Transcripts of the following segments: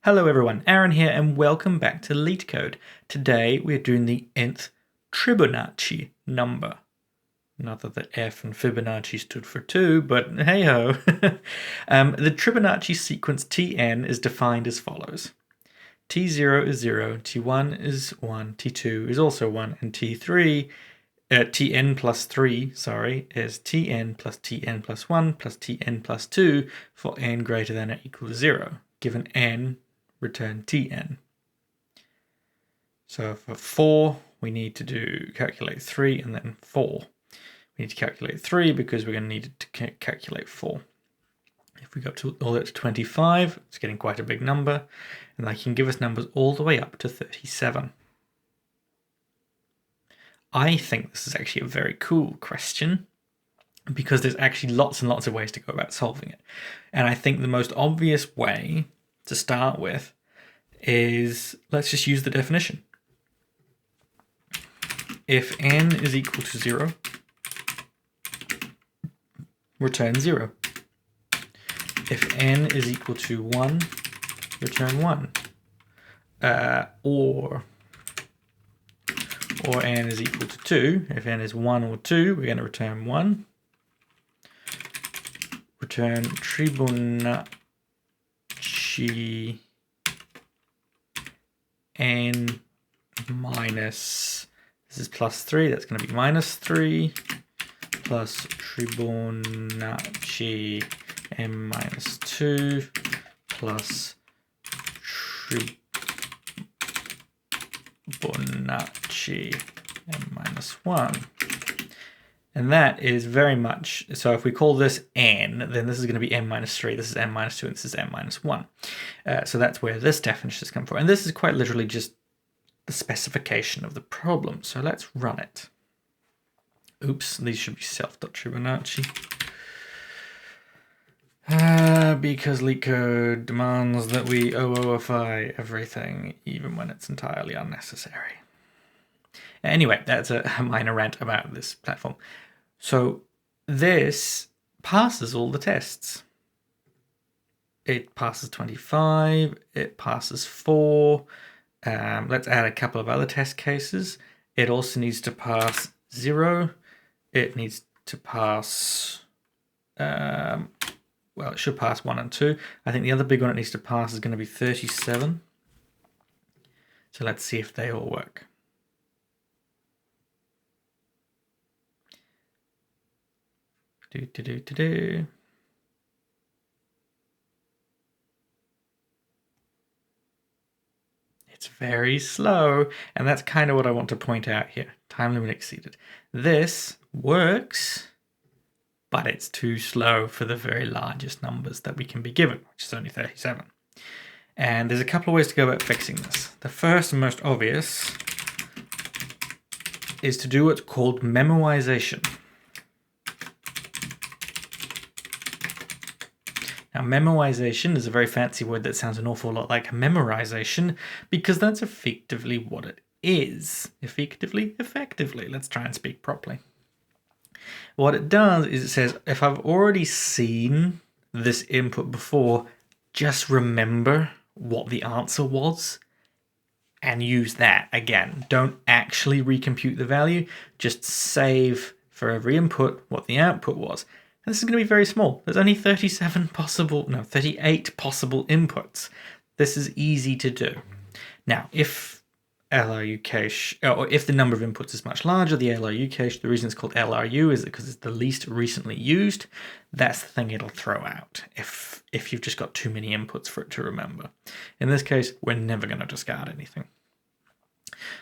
Hello everyone, Aaron here and welcome back to Leetcode. Today we're doing the nth Tribonacci number. Not that the F in Fibonacci stood for 2, but hey ho. The Tribonacci sequence Tn is defined as follows. T0 is 0, T1 is 1, T2 is also 1, and Tn plus 3, is Tn plus 1 plus Tn plus 2 for n greater than or equal to 0. Given n, return Tn. So for 4, we need to calculate 3 and then 4. We need to calculate 3 because we're going to need to calculate 4. If we go up to all the way to 25, it's getting quite a big number, and they can give us numbers all the way up to 37. I think this is actually a very cool question because there's actually lots and lots of ways to go about solving it. And I think the most obvious way to start with is, let's just use the definition. If n is equal to 0, return 0. If n is equal to 1, return 1. Or n is equal to 2. If n is 1 or 2, we're going to return 1. Return Tribonacci n minus, this is plus 3, that's going to be minus 3, plus Tribonacci n minus 2, plus Tribonacci n minus 1. And that is very much, so if we call this n, then this is going to be n minus 3, this is n minus 2, and this is n minus 1. So that's where this definition has come from. And this is quite literally just the specification of the problem. So let's run it. Oops, these should be self.Tribonacci. Because Leetcode demands that we OOFI everything, even when it's entirely unnecessary. Anyway, that's a minor rant about this platform. So this passes all the tests. It passes 25, it passes 4. Let's add a couple of other test cases. It also needs to pass 0. It needs to pass, well, it should pass 1 and 2. I think the other big one it needs to pass is going to be 37. So let's see if they all work. It's very slow, and that's kind of what I want to point out here. Time limit exceeded. This works, but it's too slow for the very largest numbers that we can be given, which is only 37. And there's a couple of ways to go about fixing this. The first and most obvious is to do what's called memoization. Now, memoization is a very fancy word that sounds an awful lot like memorization because that's effectively what it is. Effectively. Let's try and speak properly. What it does is it says, if I've already seen this input before, just remember what the answer was and use that again. Don't actually recompute the value, just save for every input what the output was. And this is going to be very small. There's only 38 possible inputs. This is easy to do. Now, if LRU cache, or if the number of inputs is much larger, the LRU cache, the reason it's called LRU is because it's the least recently used. That's the thing it'll throw out if you've just got too many inputs for it to remember. In this case, we're never going to discard anything.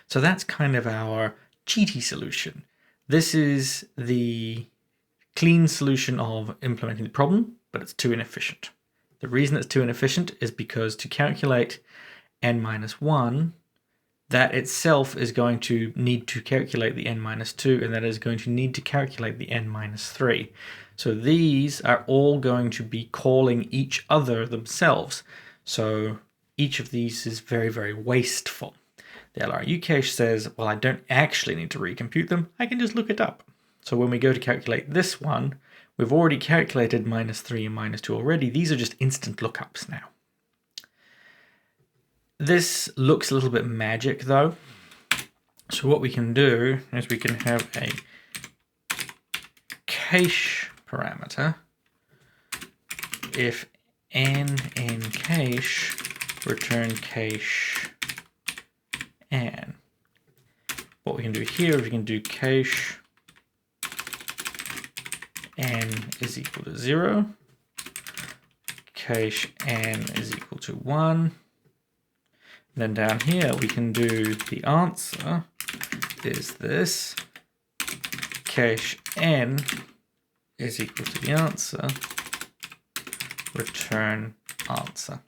So that's kind of our cheaty solution. This is the clean solution of implementing the problem, but it's too inefficient. The reason it's too inefficient is because to calculate n minus 1, that itself is going to need to calculate the n minus 2, and that is going to need to calculate the n minus 3. So these are all going to be calling each other themselves. So each of these is very, very wasteful. The LRU cache says, well, I don't actually need to recompute them. I can just look it up. So when we go to calculate this one, we've already calculated minus 3 and minus 2 already. These are just instant lookups now. This looks a little bit magic though. So what we can do is we can have a cache parameter. If n in cache, return cache n. What we can do here is we can do cache n is equal to 0, cache n is equal to 1. Then down here we can do the answer is this, cache n is equal to the answer, return answer.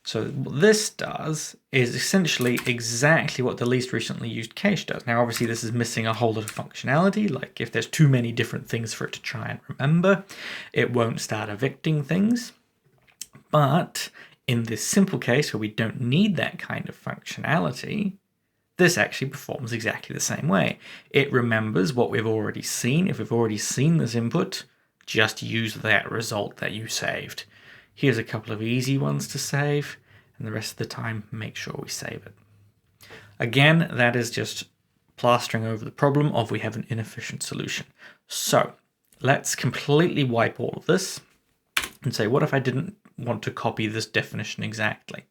So what this does is essentially exactly what the least recently used cache does. Now obviously this is missing a whole lot of functionality, like if there's too many different things for it to try and remember, it won't start evicting things. But in this simple case where we don't need that kind of functionality, this actually performs exactly the same way. It remembers what we've already seen. If we've already seen this input, just use that result that you saved. Here's a couple of easy ones to save, and the rest of the time, make sure we save it. Again, that is just plastering over the problem of we have an inefficient solution. So let's completely wipe all of this and say, what if I didn't want to copy this definition exactly?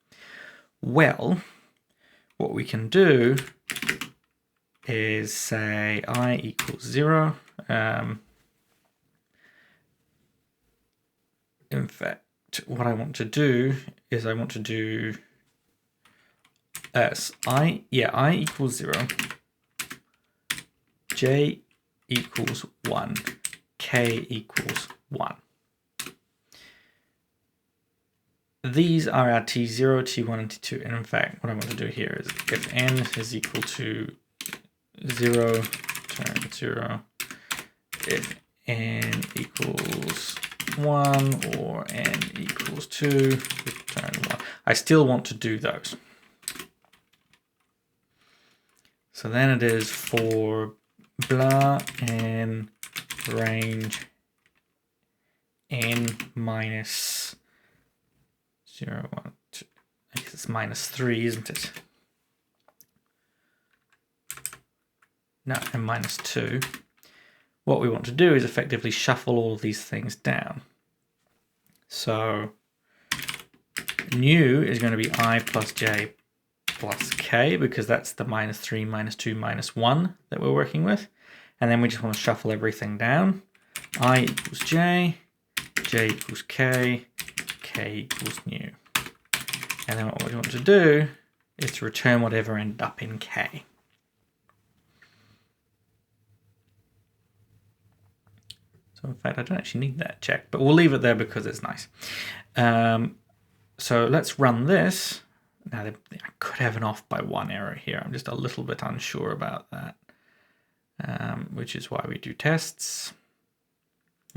Well, what we can do is say I equals 0. In fact, what I want to do is I want to do I equals 0, j equals 1, k equals 1. These are our t0, t1, and t2. And in fact, what I want to do here is if n is equal to 0, return 0. If n equals 1 or n equals 2, return 1. I still want to do those. So then it is for blah n range n minus 0, 1, 2. I guess it's minus 3, isn't it? No, n minus 2. What we want to do is effectively shuffle all of these things down. So new is going to be I plus j plus k, because that's the minus 3, minus 2, minus 1 that we're working with. And then we just want to shuffle everything down. I equals j equals k, k equals new. And then what we want to do is to return whatever ended up in k. So in fact, I don't actually need that check, but we'll leave it there because it's nice. So let's run this. Now, I could have an off by 1 error here. I'm just a little bit unsure about that, which is why we do tests.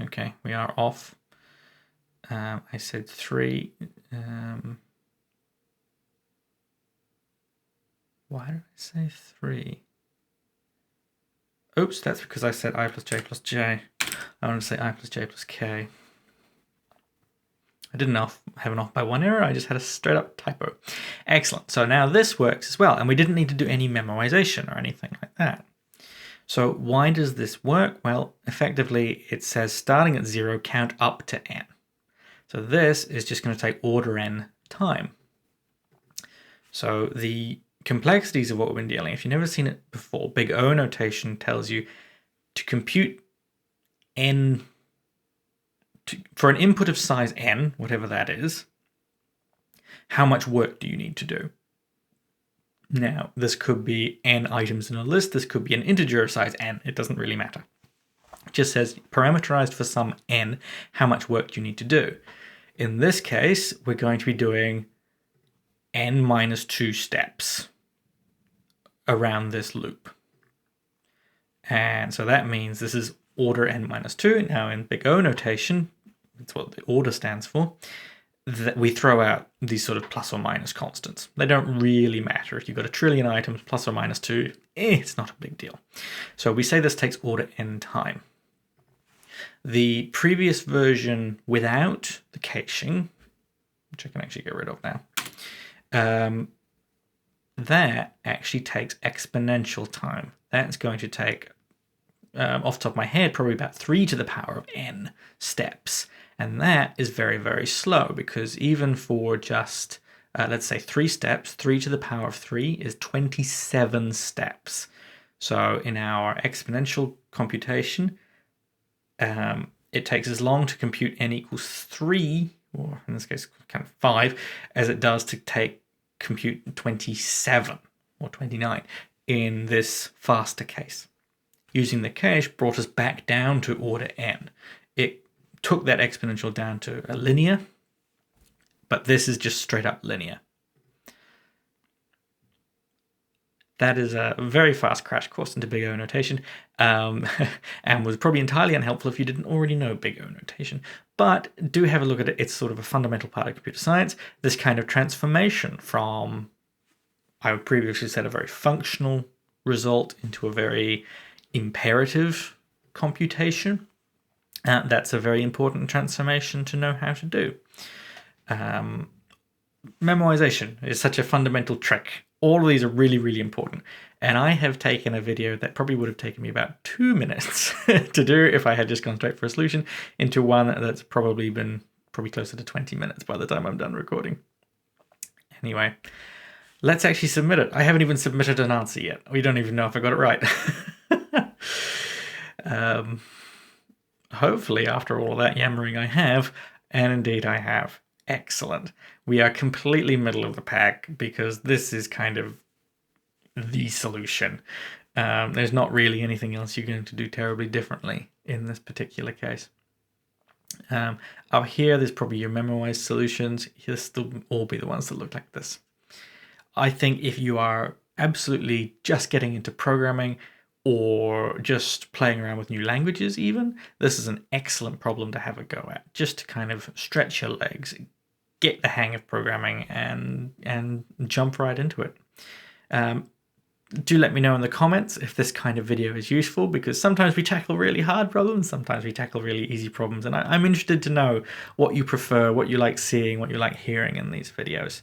Okay, we are off. I said 3. Why did I say 3? Oops, that's because I said I plus j plus j. I want to say I plus j plus k. I didn't have an off by 1 error, I just had a straight up typo. Excellent, so now this works as well, and we didn't need to do any memorization or anything like that. So why does this work? Well, effectively it says starting at 0, count up to n. So this is just going to take order n time. So the complexities of what we've been dealing, if you've never seen it before, big O notation tells you to compute n, for an input of size n, whatever that is, how much work do you need to do? Now, this could be n items in a list, this could be an integer of size n, it doesn't really matter. It just says parameterized for some n, how much work do you need to do? In this case, we're going to be doing n minus 2 steps around this loop. And so that means this is order n minus 2. Now in big O notation, that's what the order stands for, that we throw out these sort of plus or minus constants. They don't really matter. If you've got a trillion items, plus or minus 2, it's not a big deal. So we say this takes order n time. The previous version without the caching, which I can actually get rid of now, that actually takes exponential time. That's going to take, off the top of my head, probably about 3 to the power of n steps. And that is very, very slow, because even for just, let's say 3 steps, 3 to the power of 3 is 27 steps. So in our exponential computation, it takes as long to compute n equals 3, or in this case kind of 5, as it does to compute 27 or 29 in this faster case. Using the cache brought us back down to order n. It took that exponential down to a linear, but this is just straight up linear. That is a very fast crash course into big O notation, and was probably entirely unhelpful if you didn't already know big O notation. But do have a look at it. It's sort of a fundamental part of computer science. This kind of transformation from, I would previously said, a very functional result into a very imperative computation. That's a very important transformation to know how to do. Memoization is such a fundamental trick. All of these are really, really important. And I have taken a video that probably would have taken me about 2 minutes to do if I had just gone straight for a solution, into one that's probably been closer to 20 minutes by the time I'm done recording. Anyway, let's actually submit it. I haven't even submitted an answer yet. We don't even know if I got it right. Hopefully, after all of that yammering, I have, and indeed I have. Excellent. We are completely middle of the pack, because this is kind of the solution. There's not really anything else you're going to do terribly differently in this particular case. Up here, there's probably your memoized solutions. This will all be the ones that look like this. I think if you are absolutely just getting into programming, or just playing around with new languages even, this is an excellent problem to have a go at, just to kind of stretch your legs, get the hang of programming, and jump right into it. Do let me know in the comments if this kind of video is useful, because sometimes we tackle really hard problems, sometimes we tackle really easy problems, and I'm interested to know what you prefer, what you like seeing, what you like hearing in these videos.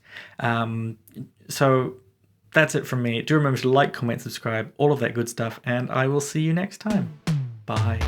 So that's it from me. Do remember to like, comment, subscribe, all of that good stuff, and I will see you next time. Bye.